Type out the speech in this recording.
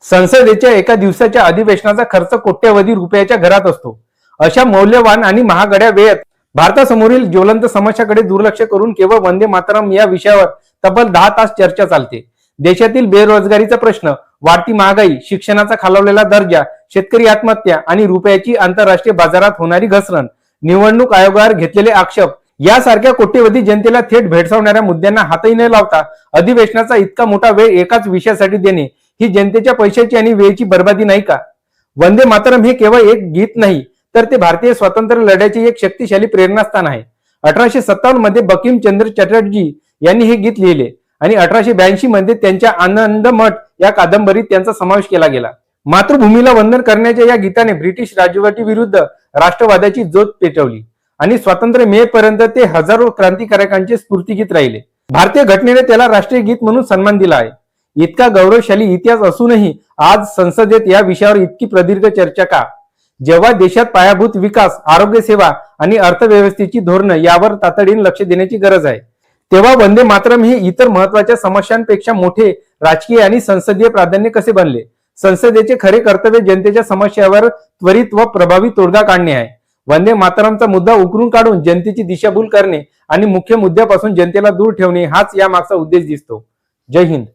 संसदेच्या एका दिवसाच्या अधिवेशनाचा खर्च कोट्यवधी रुपयाच्या घरात असतो. अशा मौल्यवान आणि महागड्या वेळेत भारतासमोरील ज्वलंत समस्याकडे दुर्लक्ष करून केवळ वंदे मातरम या विषयावर तब्बल 10 तास चर्चा चालते. देशातील बेरोजगारीचा प्रश्न, वाढती महागाई, शिक्षणाचा खालावलेला दर्जा, शेतकरी आत्महत्या आणि रुपयाची आंतरराष्ट्रीय बाजारात होणारी घसरण, निवडणूक आयोगावर घेतलेले आक्षेप यासारख्या कोट्यवधी जनतेला थेट भेडसावणाऱ्या मुद्द्यांना हातही न लावता अधिवेशनाचा इतका मोठा वेळ एकाच विषयासाठी देणे ही जनतेच्या पैशाची आणि वेळेची बर्बादी नाही का? वंदे मातरम हे केवळ एक गीत नाही, तर ते भारतीय स्वातंत्र्य लढ्याचे एक शक्तिशाली प्रेरणास्थान आहे. 1857 मध्ये बंकिमचंद्र चटर्जी यांनी हे गीत लिहिले आणि 1882 मध्ये त्यांच्या आनंद मठ या कादंबरीत त्यांचा समावेश केला गेला. मातृभूमीला वंदन करण्याच्या या गीताने ब्रिटिश राजवटीविरुद्ध राष्ट्रवादाची ज्योत पेटवली आणि स्वातंत्र्य मिळेपर्यंत ते हजारो क्रांतिकारकांचे स्फूर्तिगीत राहिले. भारतीय घटनेने त्याला राष्ट्रीय गीत म्हणून सन्मान दिला आहे. इतका गौरवशाली इतिहास असूनही आज संसदेत या विषयावर इतकी प्रदीर्घ चर्चा का? जेव्हा देशात पायाभूत विकास, आरोग्य सेवा आणि अर्थव्यवस्थेची धोरणं यावर तातडीने लक्ष देण्याची गरज आहे, तेव्हा वंदे मातरम हे इतर महत्वाच्या समस्यांपेक्षा मोठे राजकीय आणि संसदीय प्राधान्य कसे बनले? संसदेचे खरे कर्तव्य जनतेच्या समस्यावर त्वरित व प्रभावी तोडगा काढणे आहे. वंदे मातरमचा मुद्दा उकरून काढून जनतेची दिशाभूल करणे आणि मुख्य मुद्द्यापासून जनतेला दूर ठेवणे हाच या मागचा उद्देश दिसतो. जय हिंद.